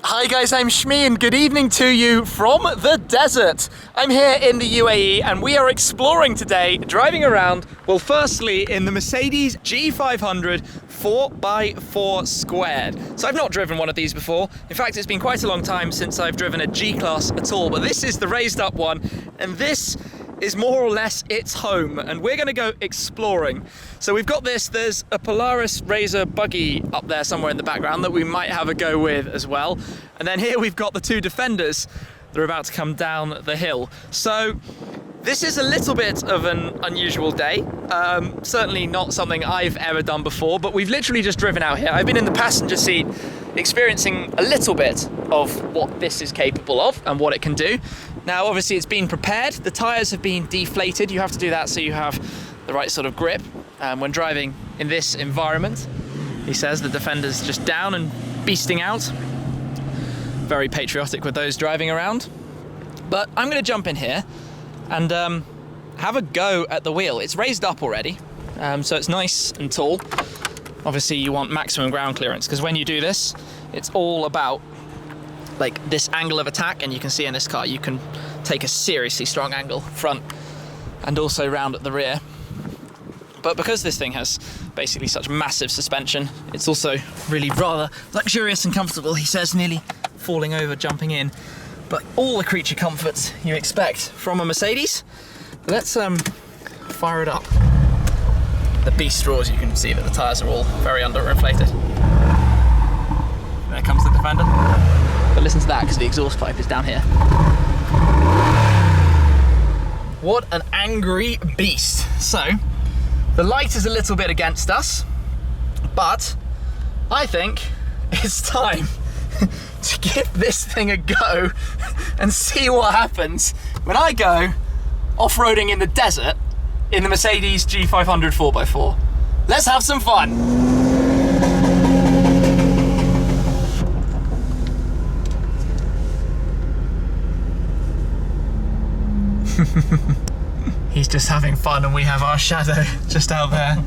Hi guys, I'm Shmi and good evening to you from the desert. I'm here in the UAE and we are exploring today, driving around, well firstly in the Mercedes G500 4x4 squared. So I've not driven one of these before. In fact, it's been quite a long time since I've driven a G-Class at all, but this is the raised up one and this is more or less its home, and we're going to go exploring. So we've got this, there's a Polaris Razor buggy up there somewhere in the background that we might have a go with as well. And then here we've got the two Defenders that are about to come down the hill. So this is a little bit of an unusual day. Certainly not something I've ever done before, but we've literally just driven out here. I've been in the passenger seat experiencing a little bit of what this is capable of and what it can do. Now, obviously it's been prepared. The tires have been deflated. You have to do that so you have the right sort of grip when driving in this environment. He says the Defender's just down and beasting out. Very patriotic with those driving around. But I'm gonna jump in here and have a go at the wheel. It's raised up already, so it's nice and tall. Obviously you want maximum ground clearance because when you do this, it's all about like this angle of attack, and you can see in this car you can take a seriously strong angle front and also round at the rear. But because this thing has basically such massive suspension, it's also really rather luxurious and comfortable. He says nearly falling over jumping in, but all the creature comforts you expect from a Mercedes. Let's fire it up. The beast roars. You can see that the tires are all very underinflated. There comes the Defender. But listen to that because the exhaust pipe is down here. What an angry beast. So, the light is a little bit against us, but I think it's time to give this thing a go and see what happens when I go off-roading in the desert in the Mercedes G500 4x4. Let's have some fun. He's just having fun and we have our shadow just out there.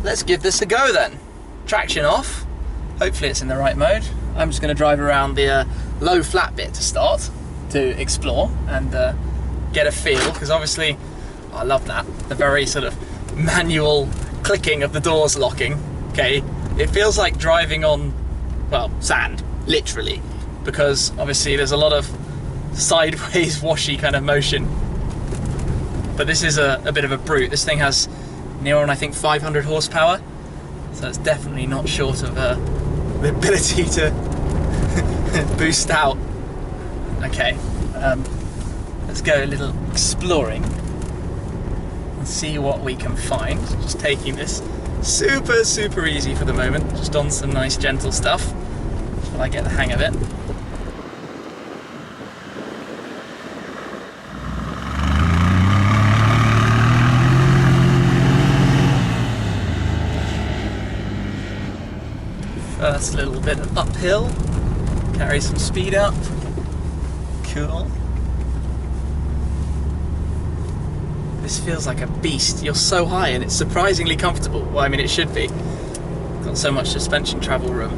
Let's give this a go then. Traction off. Hopefully it's in the right mode. I'm just going to drive around the low flat bit to start, to explore and get a feel, because obviously I love that, the very sort of manual clicking of the doors locking. Okay, it feels like driving on, well, sand, literally, because obviously there's a lot of sideways washy kind of motion, but this is a bit of a brute. This thing has near on I think 500 horsepower, so it's definitely not short of the ability to boost out. Okay, let's go a little exploring and see what we can find. Just taking this super easy for the moment, just on some nice gentle stuff until I get the hang of it. First little bit of uphill, carry some speed up, cool. This feels like a beast. You're so high and it's surprisingly comfortable. Well, I mean it should be. Got so much suspension travel room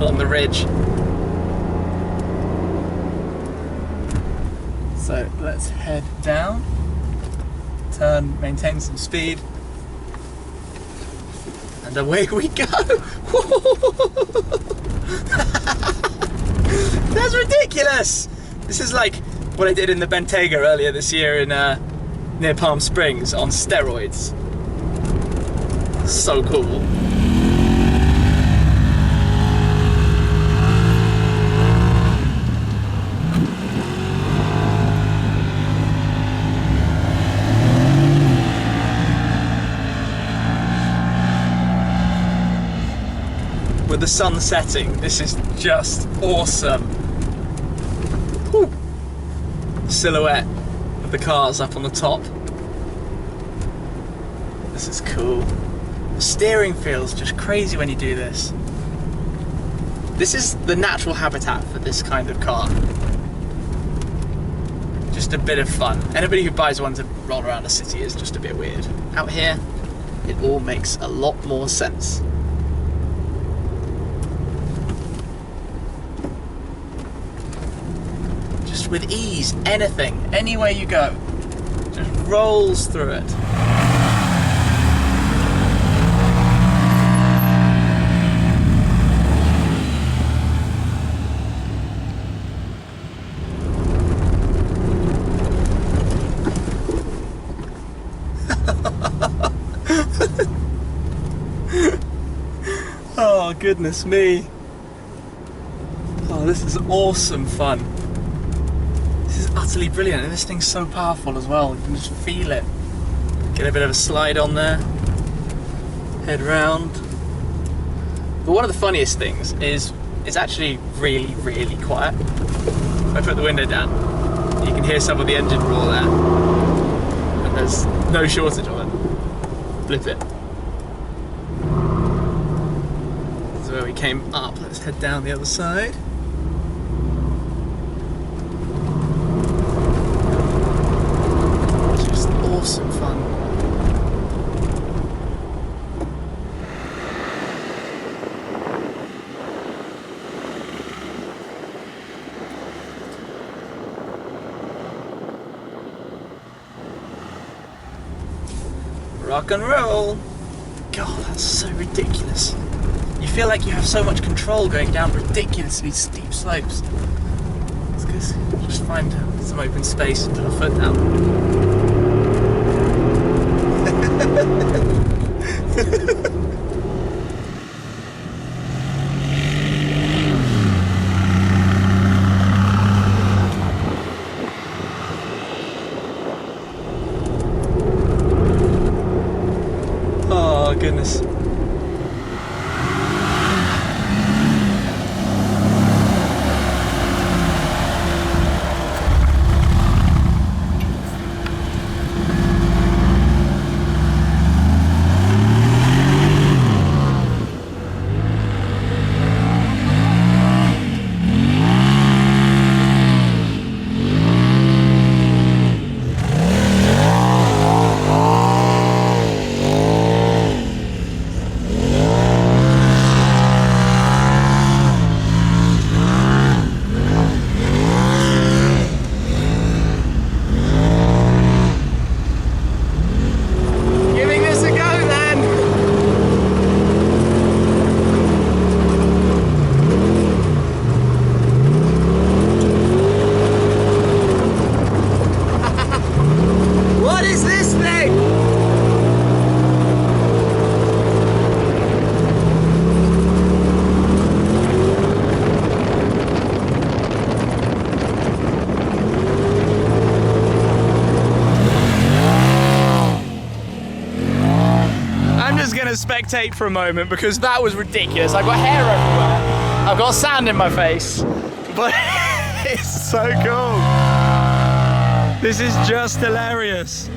along the ridge. So let's head down, turn, maintain some speed. And away we go! That's ridiculous! This is like what I did in the Bentayga earlier this year in near Palm Springs on steroids. So cool. With the sun setting, this is just awesome. Whew. Silhouette of the cars up on the top. This is cool. The steering feels just crazy when you do this. This is the natural habitat for this kind of car. just a bit of fun. Anybody who buys one to roll around a city is just a bit weird. Out here, it all makes a lot more sense. Just with ease, anything, anywhere you go, just rolls through it. Oh, goodness me. Oh, this is awesome fun. This is utterly brilliant, and this thing's so powerful as well. You can just feel it. Get a bit of a slide on there. Head round. But one of the funniest things is it's actually really, really quiet. If I put the window down, you can hear some of the engine roar there. And there's no shortage of it. Flip it. This is where we came up. Let's head down the other side. Just awesome fun. Rock and roll. God, that's so ridiculous. You feel like you have so much control going down ridiculously steep slopes. It's good. Just find some open space and put a foot down. Oh, goodness. Spectate for a moment because that was ridiculous. I've got hair everywhere, I've got sand in my face, but it's so cool. This is just hilarious.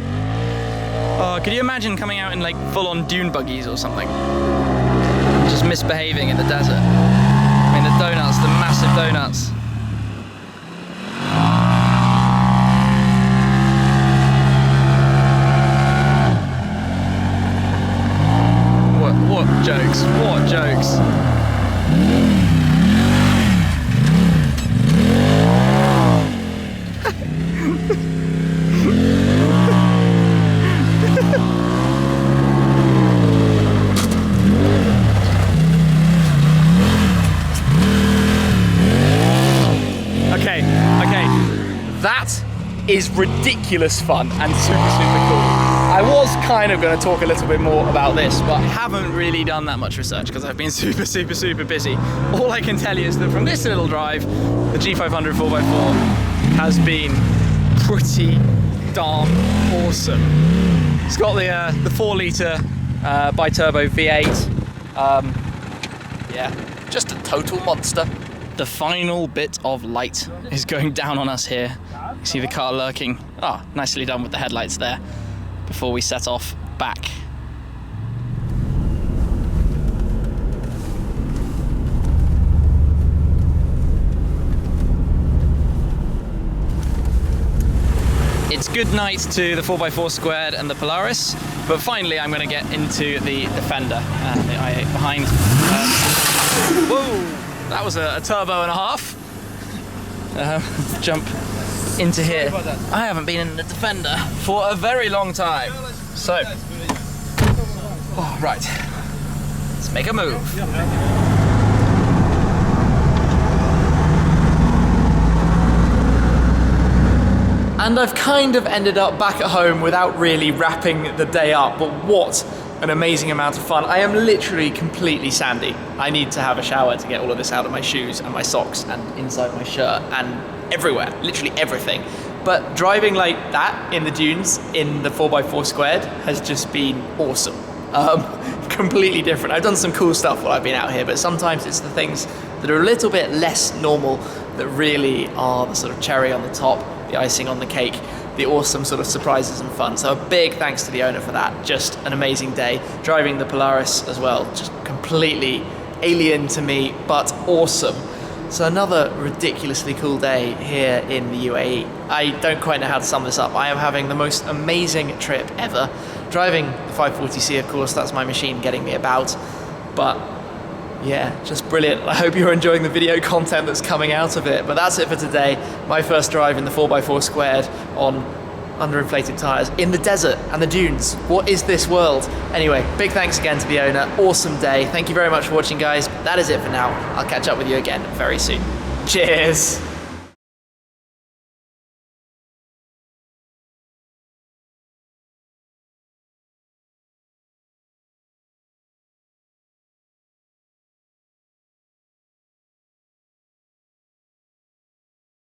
Oh, could you imagine coming out in like full-on dune buggies or something? Just misbehaving in the desert. I mean, the donuts, the massive donuts. What jokes, what jokes. Okay, that is ridiculous fun and super cool. I was kind of going to talk a little bit more about this, but I haven't really done that much research because I've been super busy. All I can tell you is that from this little drive, the G500 4x4 has been pretty darn awesome. It's got the 4-litre bi-turbo V8. Yeah, just a total monster. The final bit of light is going down on us here. You see the car lurking. Ah, nicely done with the headlights there. Before we set off back. It's good night to the 4x4 squared and the Polaris, but finally I'm going to get into the Defender and the i8 behind. Whoa, that was a turbo and a half. Jump into here. I haven't been in the Defender for a very long time. So, oh, right, let's make a move. And I've kind of ended up back at home without really wrapping the day up, but what an amazing amount of fun. I am literally completely sandy. I need to have a shower to get all of this out of my shoes and my socks and inside my shirt and everywhere, literally everything. But driving like that in the dunes in the 4x4 squared has just been awesome. Completely different. I've done some cool stuff while I've been out here, but sometimes it's the things that are a little bit less normal that really are the sort of cherry on the top, the icing on the cake, the awesome sort of surprises and fun. So a big thanks to the owner for that. Just an amazing day. Driving the Polaris as well, just completely alien to me, but awesome. So another ridiculously cool day here in the UAE. I don't quite know how to sum this up. I am having the most amazing trip ever. Driving the 540C, of course, that's my machine getting me about, but yeah, just brilliant. I hope you're enjoying the video content that's coming out of it. But that's it for today. My first drive in the 4x4 squared on underinflated tires in the desert and the dunes. What is this world? Anyway, big thanks again to the owner. Awesome day. Thank you very much for watching, guys. That is it for now. I'll catch up with you again very soon. Cheers.